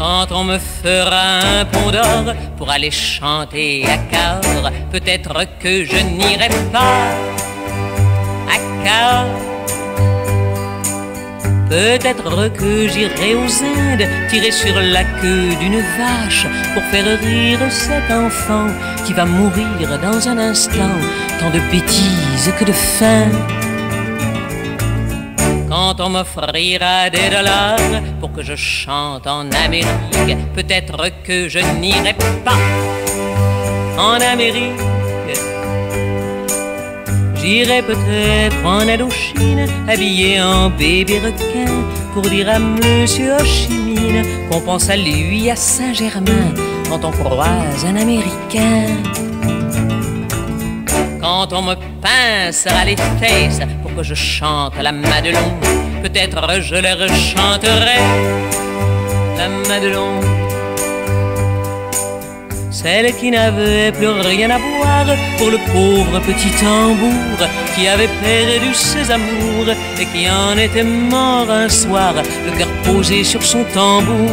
Quand on me fera un pont d'or pour aller chanter à Cahors, peut-être que je n'irai pas à Cahors. Peut-être que j'irai aux Indes, tirer sur la queue d'une vache pour faire rire cet enfant qui va mourir dans un instant. Tant de bêtises que de faim. Quand on m'offrira des dollars pour que je chante en Amérique, peut-être que je n'irai pas en Amérique. J'irai peut-être en Indochine, habillé en bébé requin, pour dire à Monsieur Ho Chi Minh qu'on pense à lui à Saint-Germain quand on croise un Américain. Quand on me pincera les fesses pour que je chante la Madelon, peut-être je leur chanterai la Madelon. Celle qui n'avait plus rien à boire pour le pauvre petit tambour qui avait perdu ses amours et qui en était mort un soir, le cœur posé sur son tambour.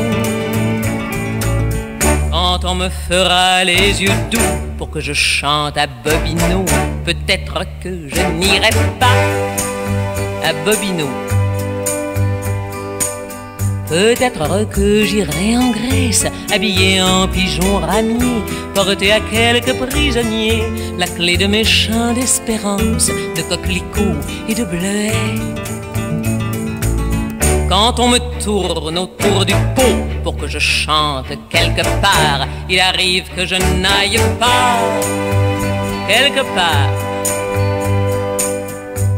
Quand on me fera les yeux doux pour que je chante à Bobino, peut-être que je n'irai pas à Bobino. Peut-être que j'irai en Grèce, habillé en pigeon ramier, porter à quelques prisonniers la clé de mes champs d'espérance, de coquelicots et de bleuets. Quand on me tourne autour du pot pour que je chante quelque part, il arrive que je n'aille pas quelque part.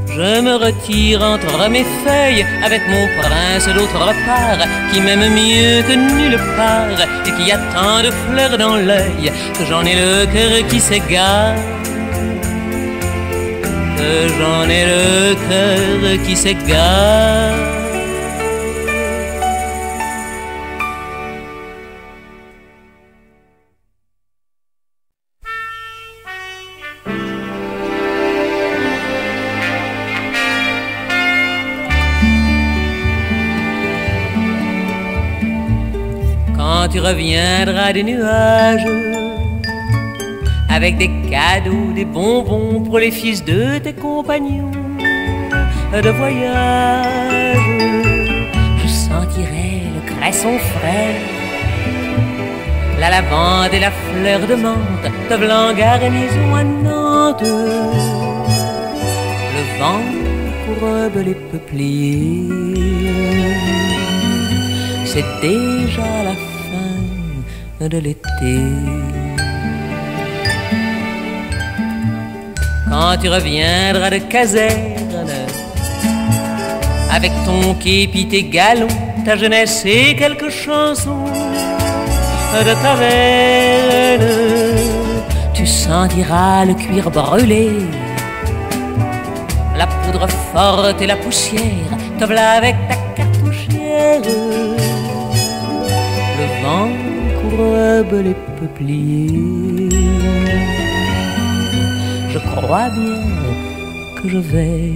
Je me retire entre mes feuilles avec mon prince d'autre part, qui m'aime mieux que nulle part et qui a tant de fleurs dans l'œil que j'en ai le cœur qui s'égare. Que j'en ai le cœur qui s'égare. Quand tu reviendras des nuages avec des cadeaux, des bonbons pour les fils de tes compagnons de voyage, je sentirai le cresson frais, la lavande et la fleur de menthe de blanc garnison à Nantes. Le vent courbe les peupliers, c'est déjà la fin de l'été. Quand tu reviendras de caserne avec ton képi, tes galons, ta jeunesse et quelques chansons de taverne, tu sentiras le cuir brûlé, la poudre forte et la poussière, te voilà avec ta cartouchière. Le vent courbe les peupliers, je crois bien que je vais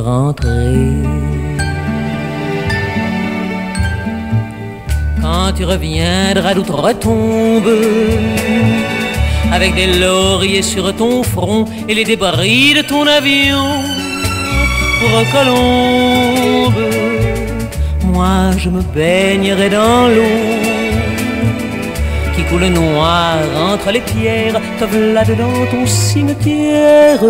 rentrer. Quand tu reviendras d'outre-tombe avec des lauriers sur ton front et les débris de ton avion pour Colombe, moi je me baignerai dans l'eau qui coule noir entre les pierres, te voilà dans ton cimetière.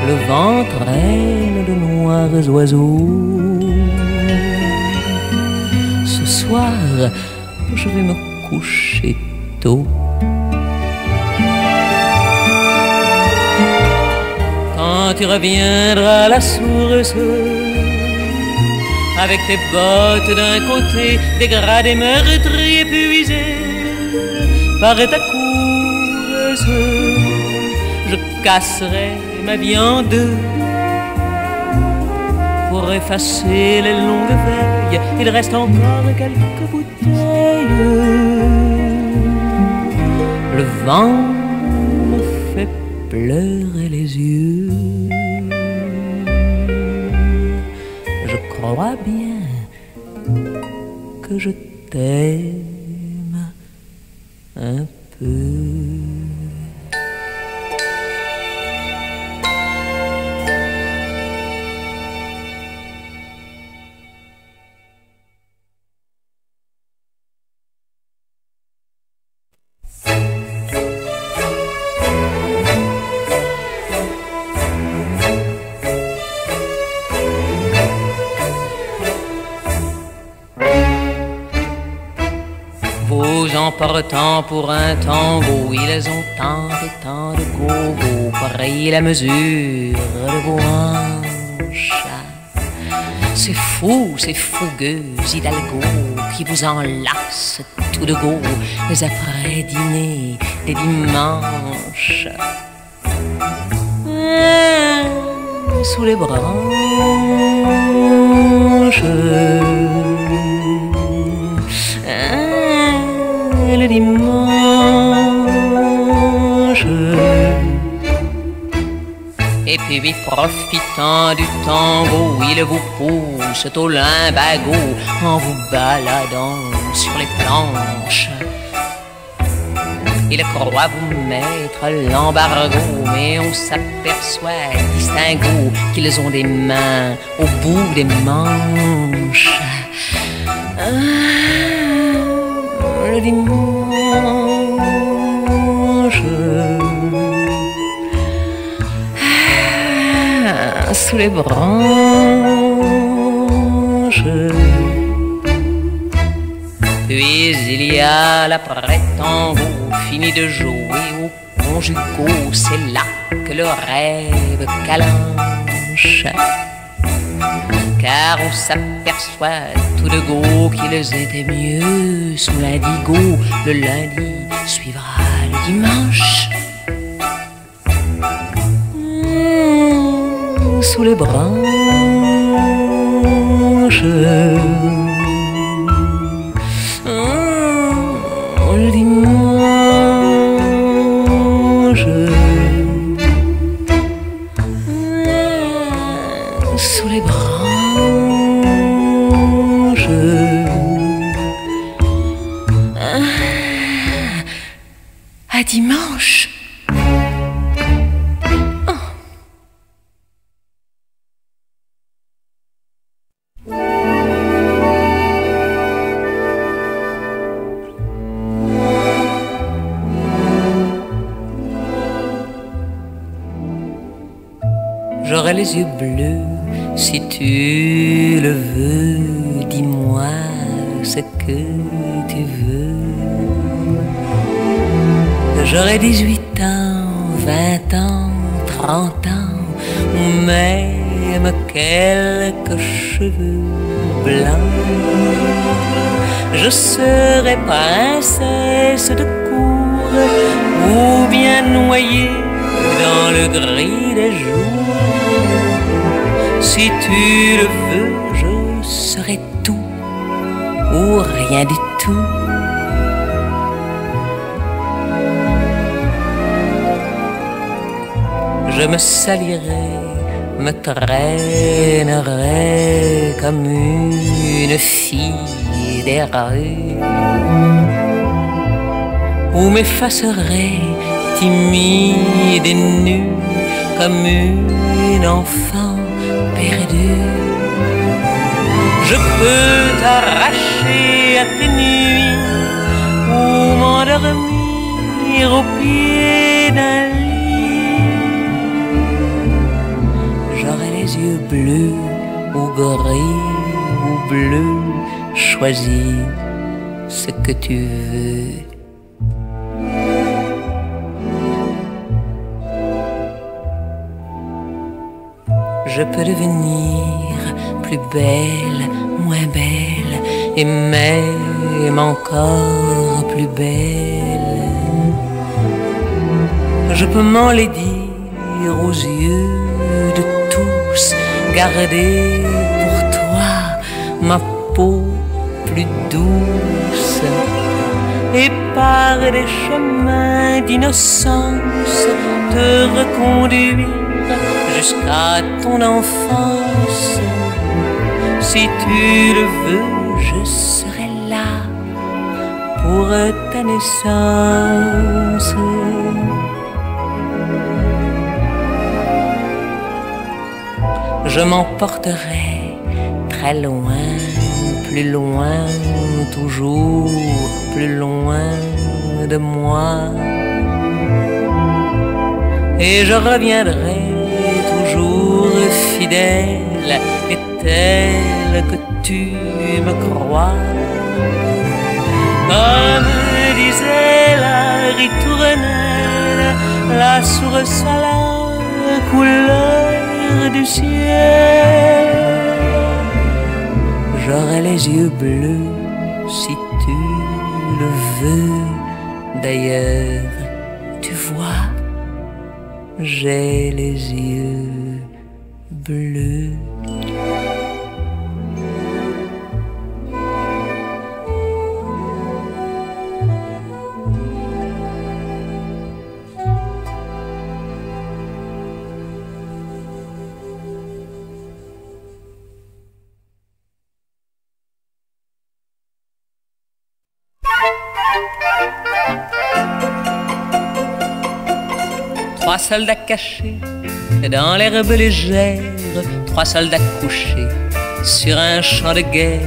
Le vent traîne de noirs oiseaux. Ce soir, je vais me coucher tôt. Quand tu reviendras la source avec tes bottes d'un côté, dégradées, meurtries, épuisées par ta course, je casserai ma vie en deux pour effacer les longues veilles. Il reste encore quelques bouteilles. Le vent me fait pleurer les yeux. Je crois bien que je t'aime un peu. Vous emportant pour un tango, ils ont tant et tant de gogo, pareil la mesure de vos hanches. C'est fou, ces fougueux hidalgo qui vous enlacent tout de go les après-dîners des dimanches. Sous les branches, le dimanche. Et puis profitant du tango, il vous pousse au limbago en vous baladant sur les planches. Il croit vous mettre l'embargo, mais on s'aperçoit distingo qu'ils ont des mains au bout des manches. Le dimanche, sous les branches. Puis il y a l'après-tango, fini de jouer aux conjugaux, c'est là que le rêve calanche. Car on s'aperçoit tout de go qu'ils étaient mieux sous l'indigo. Le lundi suivra le dimanche. Sous les branches, le dimanche. Sous les branches, à dimanche. J'aurai les yeux bleus si tu le veux. Dis-moi ce que tu veux. J'aurai 18 ans, 20 ans, 30 ans, ou même quelques cheveux blancs. Je serai princesse de cour, ou bien noyée dans le gris des jours. Si tu le veux, je serai tout ou rien du tout. Je me salirai, me traînerai comme une fille des rues, ou m'effacerai timide et nue comme une enfant perdue. Je peux t'arracher à tes nuits ou m'endormir au pied d'un lit. J'aurai les yeux bleus ou gris ou bleus. Choisis ce que tu veux. Je peux devenir plus belle, moins belle, et même encore plus belle. Je peux m'enlaidir aux yeux de tous, garder pour toi ma peau plus douce, et par des chemins d'innocence te reconduire jusqu'à ton enfance. Si tu le veux, je serai là pour ta naissance. Je m'emporterai très loin, plus loin, toujours plus loin de moi. Et je reviendrai toujours fidèle et telle que tu me crois. Comme disait la ritournelle, la source à la couleur du ciel. J'aurai les yeux bleus si tu le veux. D'ailleurs, tu vois, j'ai les yeux bleus. Trois soldats cachés dans l'herbe légère, trois soldats couchés sur un champ de guerre.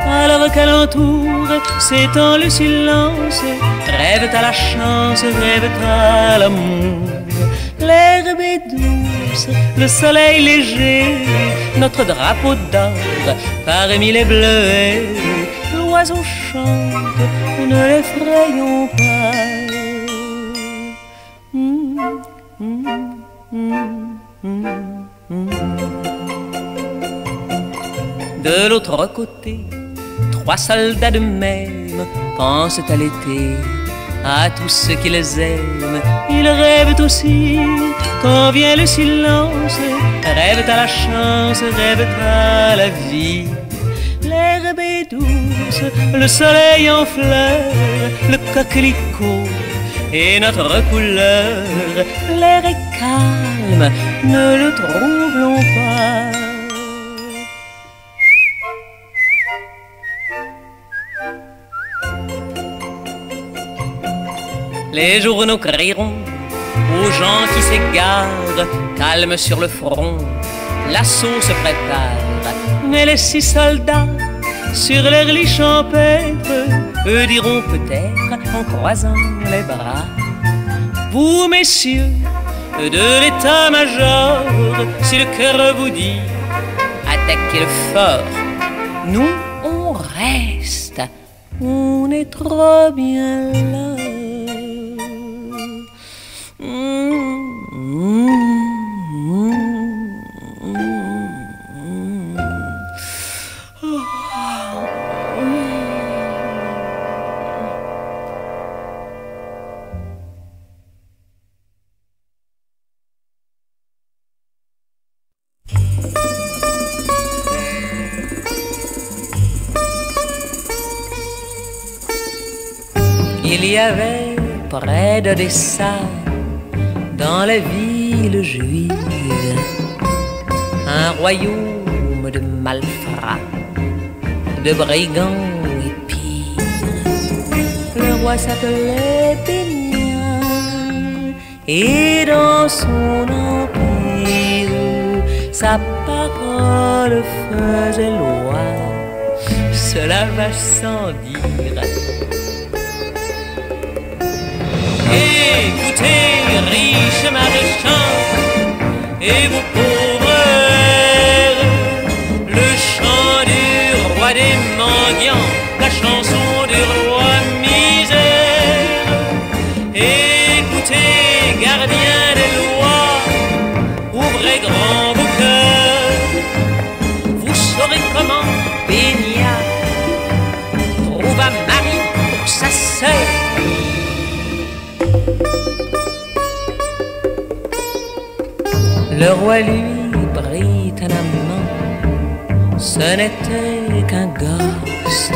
Alors qu'alentour s'étend le silence, rêvent à la chance, rêvent à l'amour. L'herbe est douce, le soleil léger, notre drapeau d'or parmi les bleuets. L'oiseau chante, ne l'effrayons pas. De l'autre côté, trois soldats de même pensent à l'été, à tous ceux qu'ils aiment. Ils rêvent aussi quand vient le silence, rêvent à la chance, rêvent à la vie. L'herbe est douce, le soleil en fleurs, le coquelicot et notre couleur. L'air est calme, ne le troublons pas. Les journaux crieront aux gens qui s'égarent, calme sur le front, l'assaut se prépare. Mais les six soldats sur leur lit champêtre, eux diront peut-être en croisant les bras: vous messieurs de l'état-major, si le cœur vous dit attaquez le fort, nous on reste, on est trop bien là. Il y avait près d'Odessa, dans la ville juive, un royaume de malfrats, de brigands et pires. Le roi s'appelait Bénia, et dans son empire, sa parole faisait loi. Cela va sans dire. Écoutez, riches marchands et vous pauvres airs, le chant du roi des mendiants, la chanson du roi misère. Écoutez, gardiens des lois, ouvrez grand vos cœurs, vous saurez comment Bénia trouve un mari pour sa sœur. Le roi lui prit un amant, ce n'était qu'un gosse.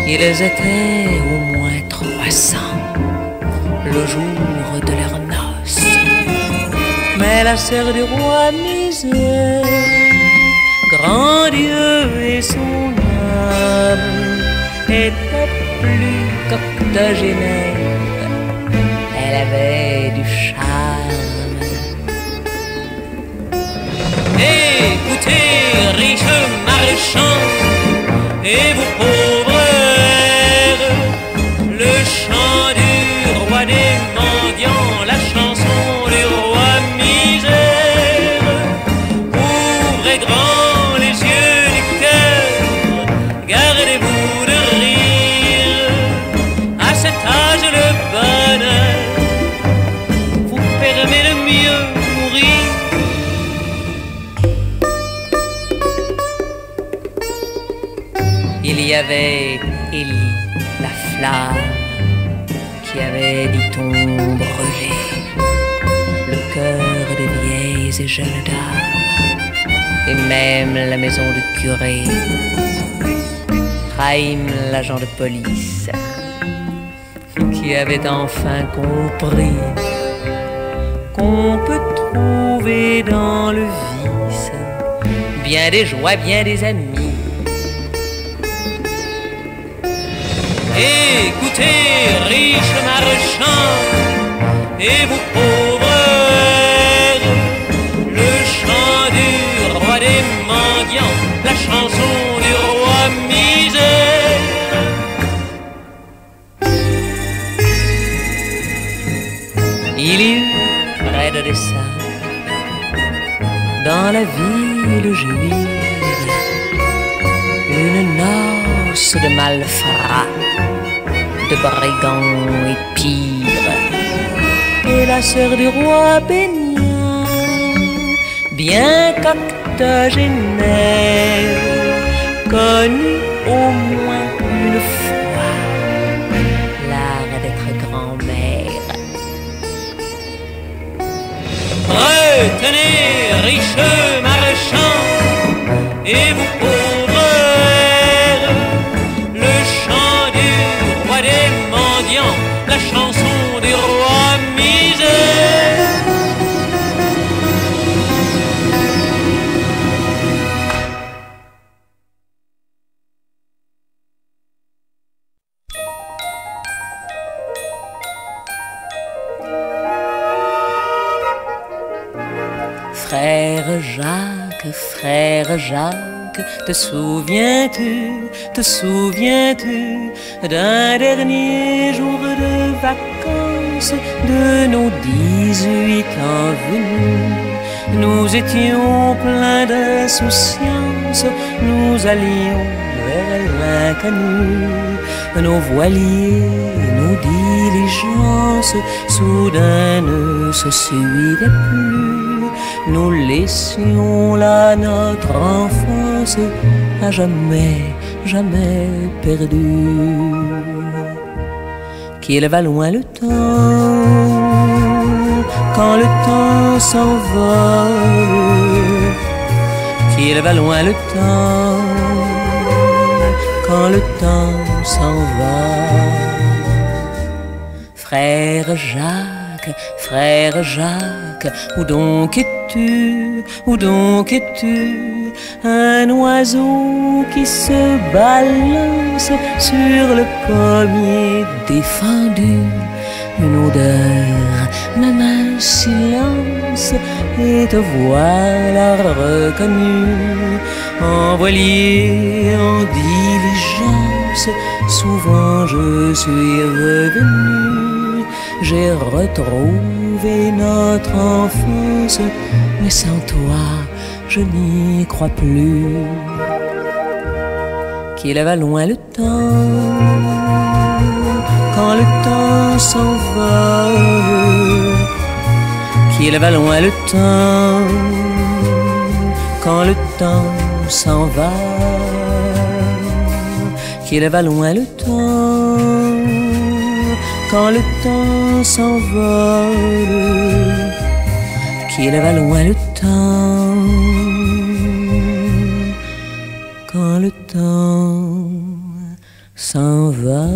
Ils étaient au moins 300 le jour de leur noces. Mais la sœur du roi misère, grand Dieu et son âme, était plus qu'octogénaire, elle avait du charme. Écoutez, riches marchands, et vous pauvres airs, le chant du roi des mendiants, la chanson du roi misère. Ouvrez grand les yeux du cœur, gardez-vous de rire. À cet âge le bonheur vous permet de mieux mourir. Il y avait Élie, la flamme, qui avait, dit-on, brûlé le cœur des vieilles et jeunes dames, et même la maison du curé. Chaim, l'agent de police, qui avait enfin compris qu'on peut trouver dans le vice bien des joies, bien des amis. Écoutez, riches marchands, et vous pauvres airs, le chant du roi des mendiants, la chanson du roi misère. Il y eut près de Odessa, dans la ville juive, une noce de malfrats, de brigands et pires, et la sœur du roi Bénien, bien qu'octogénaire, connut au moins une fois l'art d'être grand-mère. Retenez, riches marchands, et vous pauvres airs, le chant du roi des mendiants, la chanson du roi misère. Frère Jacques, te souviens-tu d'un dernier jour de vacances, de nos 18 ans venus? Nous étions pleins d'insouciance, nous allions vers l'inconnu. Nos voiliers, nos diligences, soudain ne se suivaient plus. Nous laissions là notre enfance à jamais, jamais perdue. Qu'il va loin le temps, quand le temps s'envole. Qu'il va loin le temps, quand le temps s'en va. Frère Jacques, où donc es-tu, où donc es-tu? Un oiseau qui se balance sur le pommier défendu. Une odeur, même un silence, et te voilà reconnu. En voilier, en diligence, souvent je suis revenu. J'ai retrouvé notre enfance, mais sans toi, je n'y crois plus. Qu'il va loin le temps, quand le temps s'envole. Qu'il va loin le temps, quand le temps s'en va. Qu'il va loin le temps, quand le temps s'envole. Qu'il va loin le temps, quand le temps s'en va.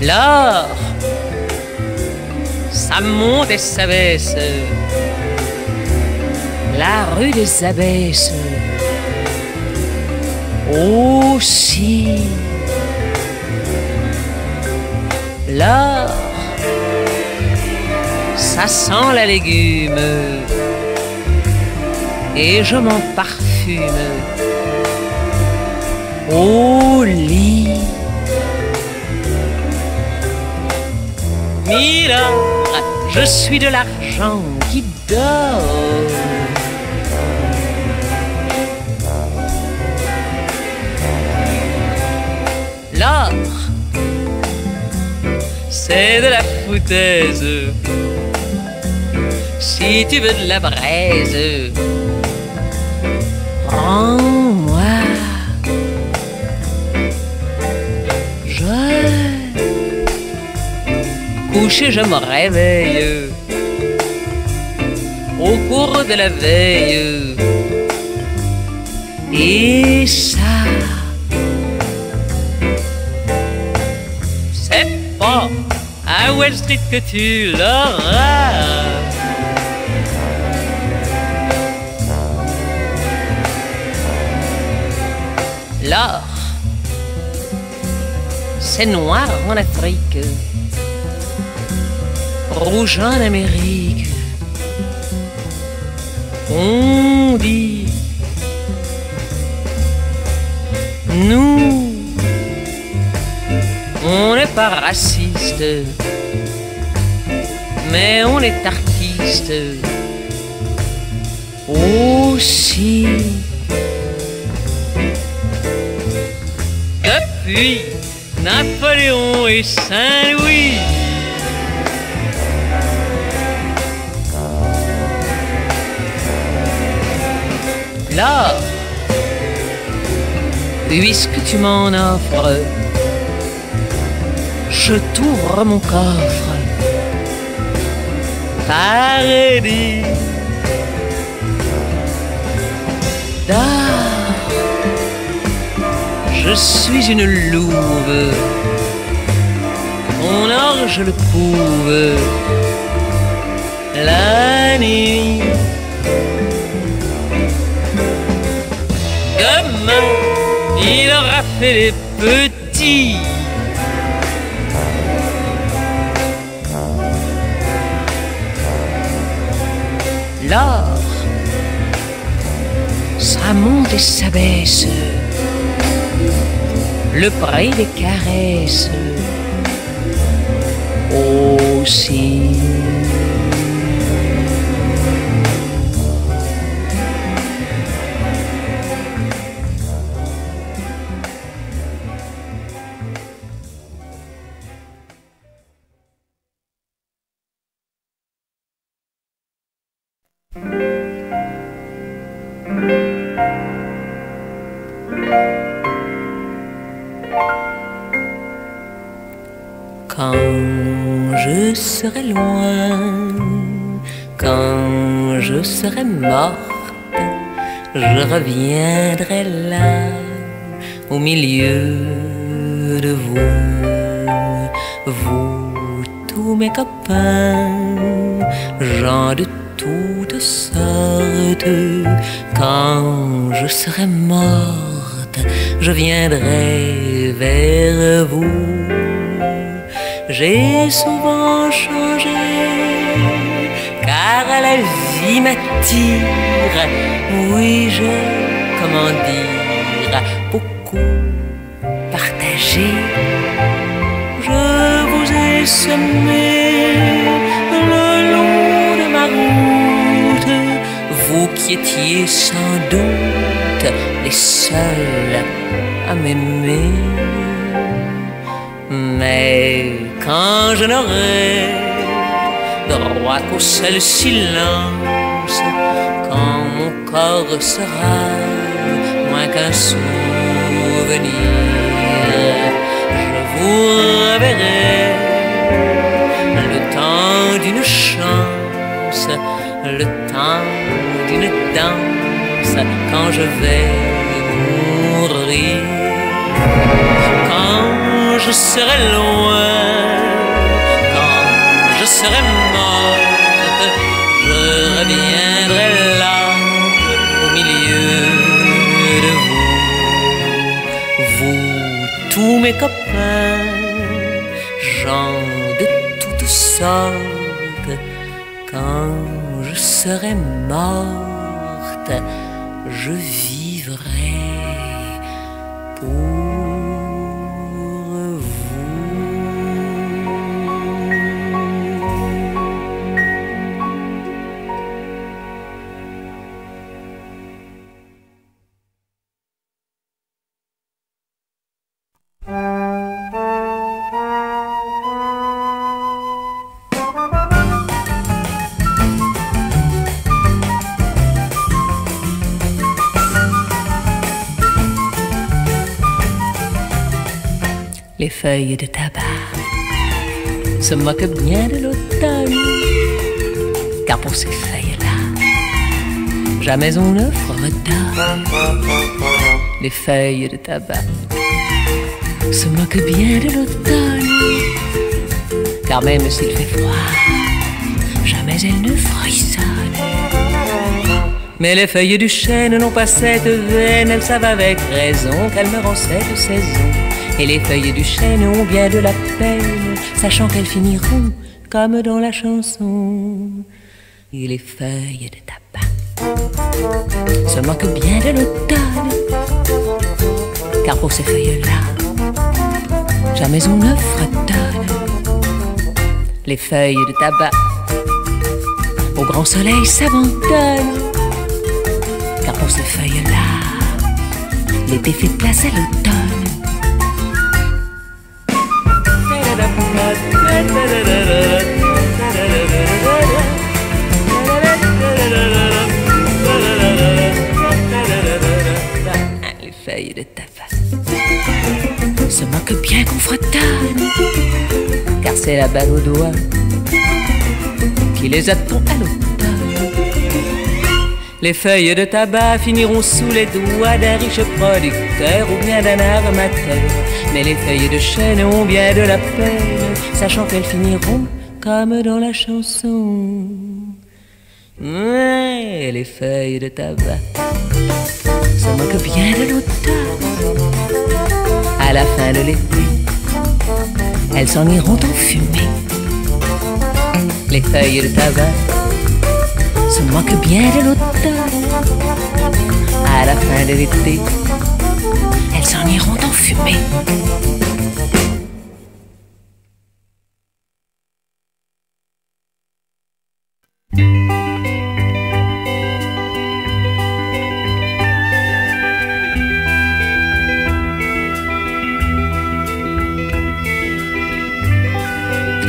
L'or, ça monte et ça baisse. La rue des Abbesses aussi. L'or, ça sent la légume et je m'en parfume au lit. Mira, je suis de l'argent qui dort. L'or, c'est de la foutaise. Si tu veux de la braise, prends-moi. Couché, je me réveille au cours de la veille. Et ça, c'est pas à Wall Street que tu l'auras. L'or, c'est noir en Afrique, rouge en Amérique. On dit, nous, on n'est pas raciste, mais on est artiste aussi. Depuis Napoléon et Saint-Louis, l'or, puisque tu m'en offres, je t'ouvre mon coffre. Paradis d'or, je suis une louve, mon or je le couve la nuit. Demain, il aura fait les petits. L'or, ça monte et ça baisse. Le prix des caresses aussi. Quand je serai loin, quand je serai morte, je reviendrai là, au milieu de vous tous mes copains, gens de toutes sortes. Quand je serai morte, je viendrai vers vous. J'ai souvent changé, car la vie m'attire. Oui, comment dire, beaucoup partagé. Je vous ai semé le long de ma route, vous qui étiez sans doute les seuls à m'aimer. Mais quand je n'aurai droit qu'au seul silence, quand mon corps sera moins qu'un souvenir, je vous reverrai le temps d'une chance, le temps d'une danse, quand je vais mourir. Quand je serai loin, tous mes copains, gens de toutes sortes. Quand je serai morte, je vivrai pour vous. Les feuilles de tabac se moquent bien de l'automne, car pour ces feuilles-là, jamais on ne fredonne. Les feuilles de tabac se moquent bien de l'automne, car même s'il fait froid, jamais elles ne frissonnent. Mais les feuilles du chêne n'ont pas cette veine, elles savent avec raison qu'elles meurent en cette saison. Et les feuilles du chêne ont bien de la peine, sachant qu'elles finiront comme dans la chanson. Et les feuilles de tabac se moquent bien de l'automne, car pour ces feuilles-là, jamais on ne fredonne. Les feuilles de tabac au grand soleil s'abandonnent, car pour ces feuilles-là, l'été fait place à l'automne. Les feuilles de tabac se moquent bien qu'on fredonne, car c'est la balle au doigt qui les attend à l'automne. Les feuilles de tabac finiront sous les doigts d'un riche producteur ou bien d'un armateur. Mais les feuilles de chêne ont bien de la peine, sachant qu'elles finiront comme dans la chanson. Ouais, les feuilles de tabac se moquent bien de l'automne. À la fin de l'été, elles s'en iront en fumée. Les feuilles de tabac se moquent bien de l'automne. À la fin de l'été, elles s'en iront en fumée.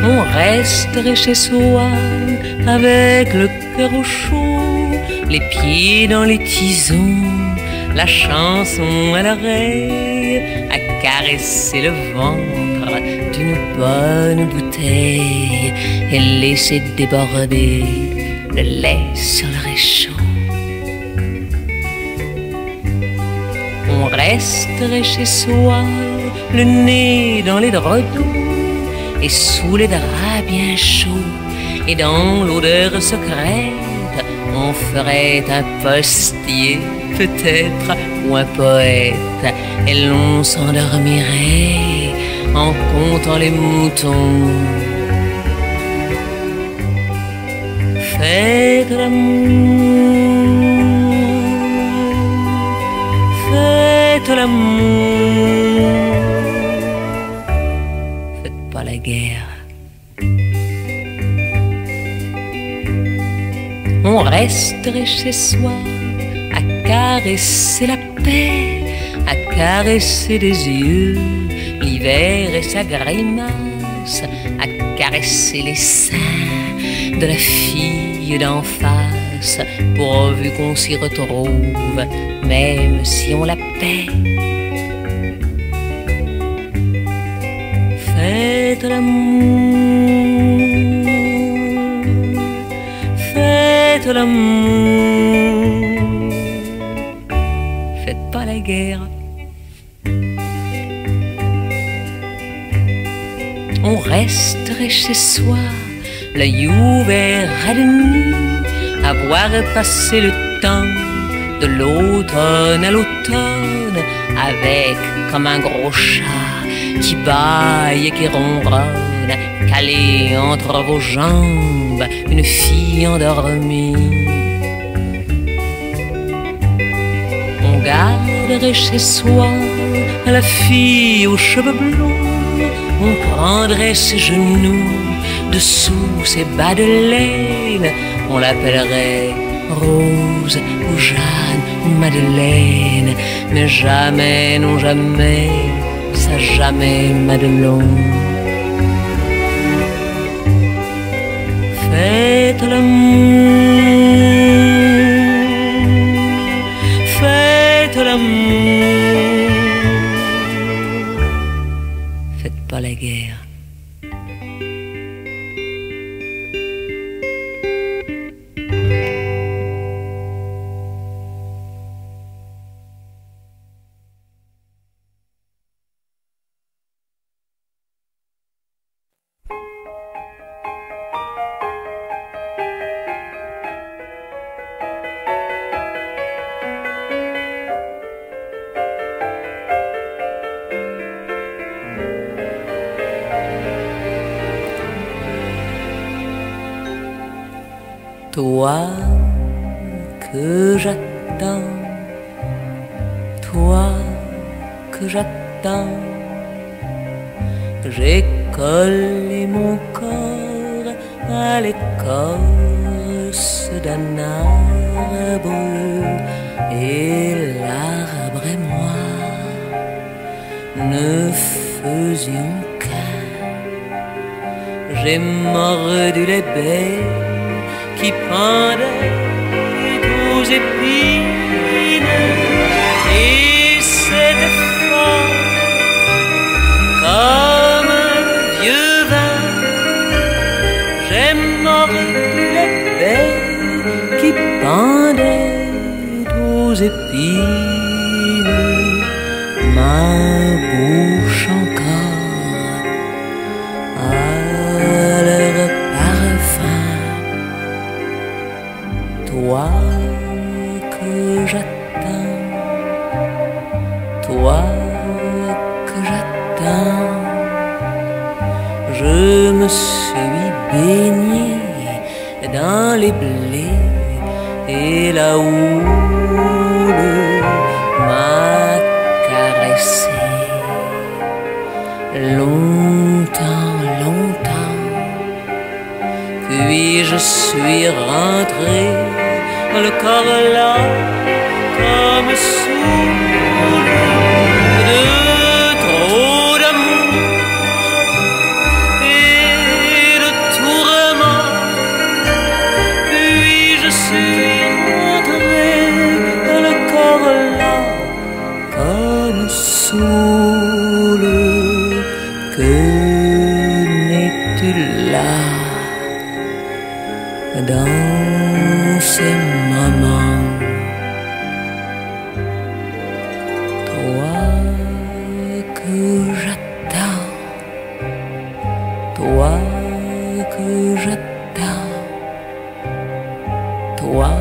On resterait chez soi avec le cœur au chaud, les pieds dans les tisons, la chanson à l'oreille, à caresser le ventre d'une bonne bouteille et laisser déborder le lait sur le réchaud. On resterait chez soi, le nez dans les draps doux et sous les draps bien chauds, et dans l'odeur secrète, on ferait un postier peut-être ou un poète, et l'on s'endormirait en comptant les moutons. Faites l'amour, faites l'amour, faites pas la guerre. On resterait chez soi à caresser la paix, à caresser des yeux l'hiver et sa grimace, à caresser les seins de la fille d'en face, pourvu qu'on s'y retrouve, même si on la paie. Faites l'amour, faites l'amour, faites pas la guerre. On resterait chez soi, l'œil ouvert à demi, à voir passer le temps de l'automne à l'automne, avec comme un gros chat qui bâille et qui ronronne, calée entre vos jambes, une fille endormie. On garderait chez soi la fille aux cheveux blonds, on prendrait ses genoux dessous ses bas de laine, on l'appellerait Rose ou Jeanne ou Madeleine, mais jamais, non jamais, ça jamais Madelon. Faites l'amour, faites l'amour, faites pas la guerre. Toi que j'attends, toi que j'attends, j'ai collé mon corps à l'écorce d'un arbre, et l'arbre et moi ne faisions qu'un. J'ai mordu les baies qui pendaient aux épines, et c'était fort comme un vieux vin. J'ai mordu les baies qui pendaient aux épines, ma bouche encore à leur parfum. Toi que j'attends, toi que j'attends, je me suis baigné dans les blés et la houle m'a caressé longtemps, longtemps, puis je suis rentré le corps là, comme saoulé de trop d'amour et de tourments. Puis je suis rentré le corps là, comme saoulé. Que n'es-tu là dans ces moments? Toi que j'attends, toi que j'attends, toi